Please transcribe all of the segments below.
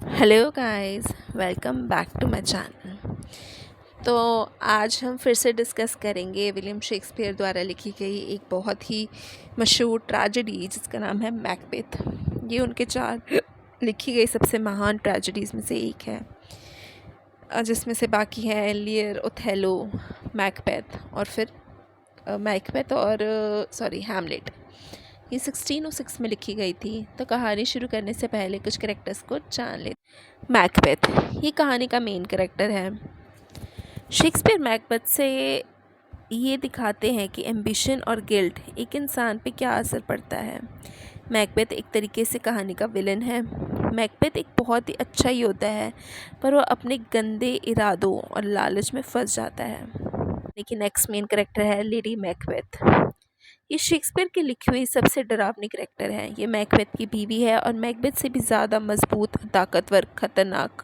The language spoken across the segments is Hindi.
Hello guys, welcome back to my channel. तो आज हम फिर से डिस्कस करेंगे विलियम शेक्सपियर द्वारा लिखी गई एक बहुत ही मशहूर ट्रेजेडी जिसका नाम है मैकबेथ। ये उनके 4 लिखी गई सबसे महान ट्रेजेडीज़ में से एक है, जिसमें से बाकी हैं लियर, ओथेलो, मैकबेथ और फिर हैमलेट। ये 1606 में लिखी गई थी। तो कहानी शुरू करने से पहले कुछ कैरेक्टर्स को जान ले। मैकबेथ ये कहानी का मेन कैरेक्टर है। शेक्सपियर मैकबेथ से ये दिखाते हैं कि एम्बिशन और गिल्ट एक इंसान पे क्या असर पड़ता है। मैकबेथ एक तरीके से कहानी का विलन है। मैकबेथ एक बहुत ही अच्छा योद्धा है, पर वो अपने गंदे इरादों और लालच में फंस जाता है। लेकिन नेक्स्ट मेन कैरेक्टर है लेडी मैकबेथ। ये शेक्सपियर की लिखी हुई सबसे डरावनी कैरेक्टर है। ये मैकबेथ की बीवी है और मैकबेथ से भी ज़्यादा मजबूत, ताकतवर, खतरनाक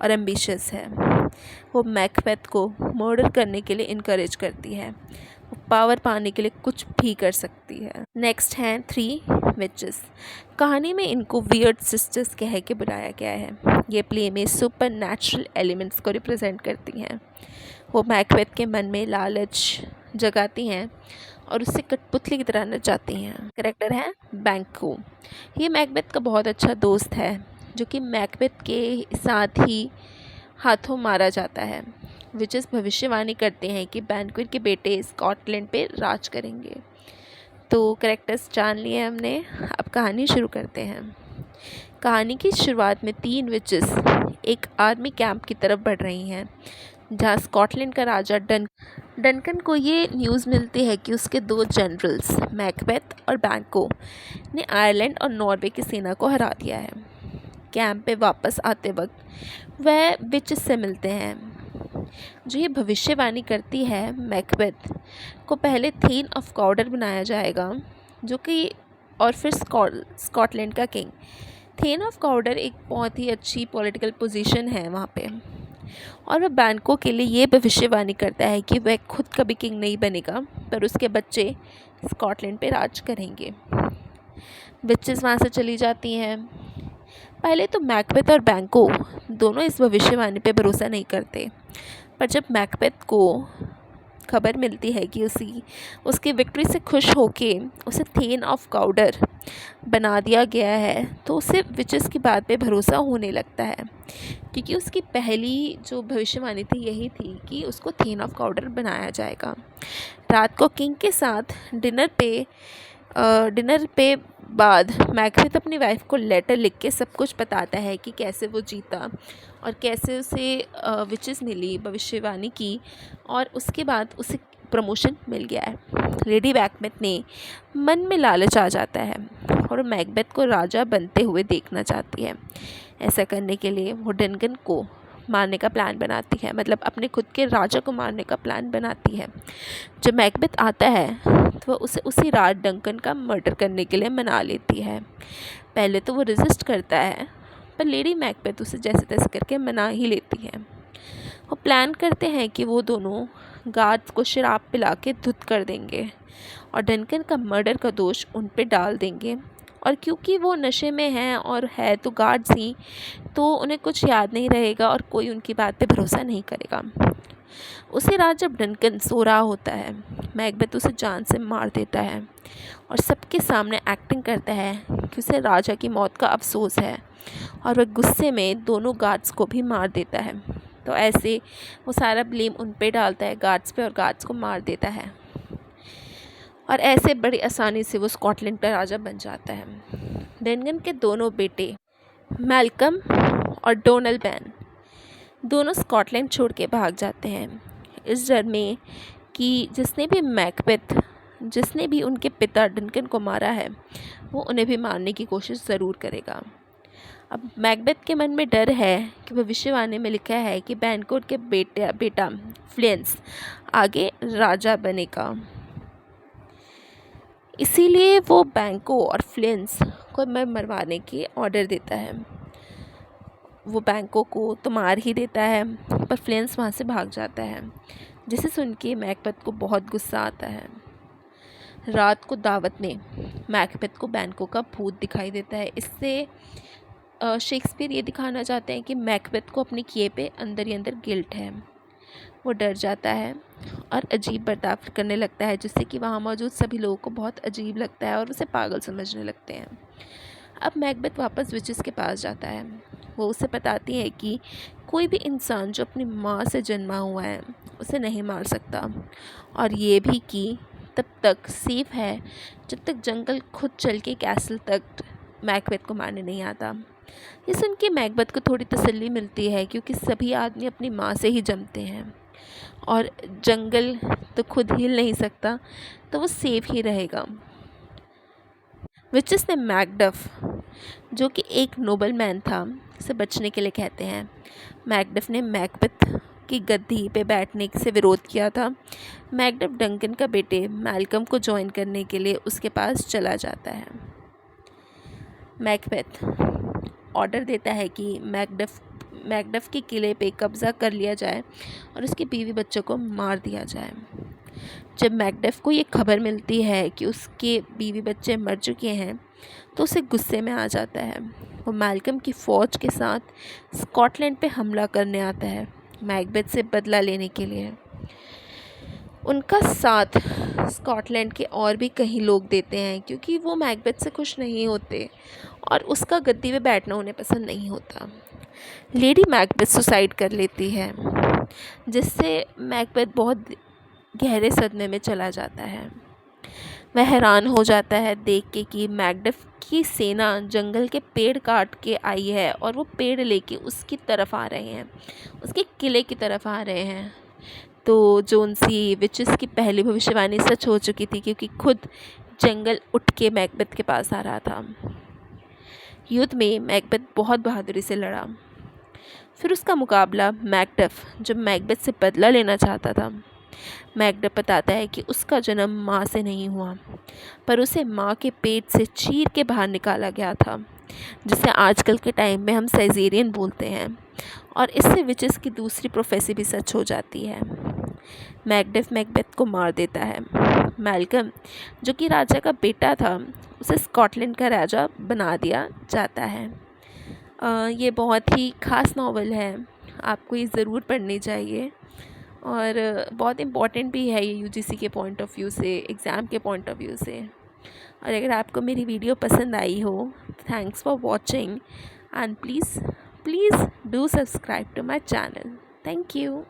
और एम्बिशियस है। वो मैकबेथ को मर्डर करने के लिए इनकरेज करती है। वो पावर पाने के लिए कुछ भी कर सकती है। नेक्स्ट हैं 3 विचेस। कहानी में इनको वियर्ड सिस्टर्स कह के बुलाया गया है। ये प्ले में सुपर नेचुरल एलिमेंट्स को रिप्रेजेंट करती हैं। वो मैकबेथ के मन में लालच जगाती हैं और उससे कठपुतली की तरह नचाती हैं। कैरेक्टर है बैंको। ये मैकबेथ का बहुत अच्छा दोस्त है, जो कि मैकबेथ के साथ ही हाथों मारा जाता है। विचेस भविष्यवाणी करते हैं कि बैंक्वेट के बेटे स्कॉटलैंड पे राज करेंगे। तो कैरेक्टर्स जान लिए हमने, अब कहानी शुरू करते हैं। कहानी की शुरुआत में 3 विचेस एक आर्मी कैंप की तरफ बढ़ रही हैं, जहाँ स्कॉटलैंड का राजा डनकन को ये न्यूज़ मिलती है कि उसके 2 जनरल्स मैकबेथ और बैंको ने आयरलैंड और नॉर्वे की सेना को हरा दिया है। कैंप पे वापस आते वक्त वह विचेस से मिलते हैं, जो ये भविष्यवाणी करती है मैकबेथ को पहले थेन ऑफ काउडर बनाया जाएगा, जो कि और फिर स्कॉटलैंड का किंग। थेन ऑफ काउडर एक बहुत ही अच्छी पॉलिटिकल पोजीशन है वहाँ पे, और वह बैंको के लिए ये भविष्यवाणी करता है कि वह खुद कभी किंग नहीं बनेगा, पर उसके बच्चे स्कॉटलैंड पे राज करेंगे। विचेस वहाँ से चली जाती हैं। पहले तो मैकबेथ और बैंको दोनों इस भविष्यवाणी पे भरोसा नहीं करते, पर जब मैकबेथ को खबर मिलती है कि उसकी विक्ट्री से खुश होके उसे थेन ऑफ काउडर बना दिया गया है, तो उसे विचेस की बात पे भरोसा होने लगता है, क्योंकि उसकी पहली जो भविष्यवाणी थी यही थी कि उसको थेन ऑफ काउडर बनाया जाएगा। रात को किंग के साथ डिनर पे बाद मैकबेथ अपनी वाइफ को लेटर लिख के सब कुछ बताता है कि कैसे वो जीता और कैसे उसे विचेस मिली भविष्यवाणी की, और उसके बाद उसे प्रमोशन मिल गया है। लेडी मैकबेथ ने मन में लालच आ जाता है और मैकबेथ को राजा बनते हुए देखना चाहती है। ऐसा करने के लिए वो डनकन को मारने का प्लान बनाती है, मतलब अपने खुद के राजा को मारने का प्लान बनाती है। जब मैकबेथ आता है तो वह उसे उसी रात डंकन का मर्डर करने के लिए मना लेती है। पहले तो वो रेजिस्ट करता है, पर लेडी मैकबेथ उसे जैसे तैसे करके मना ही लेती है। वो प्लान करते हैं कि वो दोनों गार्ड्स को शराब पिला के धुत कर देंगे और डंकन का मर्डर का दोष उन पे डाल देंगे। और क्योंकि वो नशे में हैं और है तो गार्ड्स ही, तो उन्हें कुछ याद नहीं रहेगा और कोई उनकी बात पे भरोसा नहीं करेगा। उसी रात जब डंकन सो रहा होता है, मैकबेथ उसे जान से मार देता है और सबके सामने एक्टिंग करता है कि उसे राजा की मौत का अफसोस है, और वह गुस्से में दोनों गार्ड्स को भी मार देता है। तो ऐसे वो सारा ब्लेम उन पे डालता है, गार्ड्स पे, और गार्ड्स को मार देता है, और ऐसे बड़ी आसानी से वो स्कॉटलैंड का राजा बन जाता है। डनकन के दोनों बेटे मैल्कम और डोनल बैन दोनों स्कॉटलैंड छोड़ के भाग जाते हैं, इस डर में कि जिसने भी उनके पिता डनकन को मारा है, वो उन्हें भी मारने की कोशिश ज़रूर करेगा। अब मैकबेथ के मन में डर है कि भविष्यवाणी में लिखा है कि बैंकोट के बेटा फ्लेंस आगे राजा बनेगा, इसीलिए वो बैंको और फ्लेंस को मरवाने के ऑर्डर देता है। वो बैंको को तो मार ही देता है, पर फ्लेंस वहाँ से भाग जाता है, जिसे सुन के मैकबेथ को बहुत गुस्सा आता है। रात को दावत में मैकबेथ को बैंको का भूत दिखाई देता है। इससे शेक्सपियर ये दिखाना चाहते हैं कि मैकबेथ को अपने किए पे अंदर ही अंदर गिल्ट है। वो डर जाता है और अजीब बर्ताव करने लगता है, जिससे कि वहाँ मौजूद सभी लोगों को बहुत अजीब लगता है और उसे पागल समझने लगते हैं। अब मैकबेथ वापस विचेस के पास जाता है। वो उसे बताती है कि कोई भी इंसान जो अपनी माँ से जन्मा हुआ है उसे नहीं मार सकता, और ये भी कि तब तक सेफ है जब तक जंगल खुद चल के कैसल तक मैकबेथ को मारने नहीं आता। ये सुन के मैकबेथ को थोड़ी तसल्ली मिलती है, क्योंकि सभी आदमी अपनी माँ से ही जन्मते हैं और जंगल तो खुद हिल नहीं सकता, तो वो सेफ ही रहेगा। विचेस ने मैकडफ, जो कि एक नोबल मैन था, से बचने के लिए कहते हैं। मैकडफ ने मैकबेथ की गद्दी पे बैठने से विरोध किया था। मैकडफ डंकन का बेटे मैल्कम को ज्वाइन करने के लिए उसके पास चला जाता है। मैकबेथ ऑर्डर देता है कि मैकडफ के किले पे कब्ज़ा कर लिया जाए और उसके बीवी बच्चों को मार दिया जाए। जब मैकडफ को ये खबर मिलती है कि उसके बीवी बच्चे मर चुके हैं, तो उसे गुस्से में आ जाता है। वो मैल्कम की फ़ौज के साथ स्कॉटलैंड पे हमला करने आता है, मैकबेथ से बदला लेने के लिए। उनका साथ स्कॉटलैंड के और भी कई लोग देते हैं, क्योंकि वो मैकबेथ से खुश नहीं होते और उसका गद्दी पे बैठना उन्हें पसंद नहीं होता। लेडी मैकबेथ सुसाइड कर लेती है, जिससे मैकबेथ बहुत गहरे सदमे में चला जाता है। वह हैरान हो जाता है देख के कि मैकडफ की सेना जंगल के पेड़ काट के आई है और वो पेड़ लेके उसकी तरफ आ रहे हैं, उसके किले की तरफ आ रहे हैं। तो जोन सी विचेस की पहली भविष्यवाणी सच हो चुकी थी, क्योंकि खुद जंगल उठ के मैकबेथ के पास आ रहा था। युद्ध में मैकबेथ बहुत बहादुरी से लड़ा। फिर उसका मुकाबला मैकडफ, जो मैकबेथ से बदला लेना चाहता था। मैकडफ बताता है कि उसका जन्म माँ से नहीं हुआ, पर उसे माँ के पेट से चीर के बाहर निकाला गया था, जिसे आजकल के टाइम में हम सेजेरियन बोलते हैं, और इससे विचेस की दूसरी प्रोफेसी भी सच हो जाती है। मैकडफ मैकबेथ को मार देता है। मैल्कम, जो कि राजा का बेटा था, उसे स्कॉटलैंड का राजा बना दिया जाता है। ये बहुत ही ख़ास नावल है, आपको ये ज़रूर पढ़नी चाहिए, और बहुत इम्पॉर्टेंट भी है ये यूजीसी के पॉइंट ऑफ व्यू से, एग्ज़ाम के पॉइंट ऑफ व्यू से। और अगर आपको मेरी वीडियो पसंद आई हो, thanks for watching, and please do subscribe to my channel. Thank you.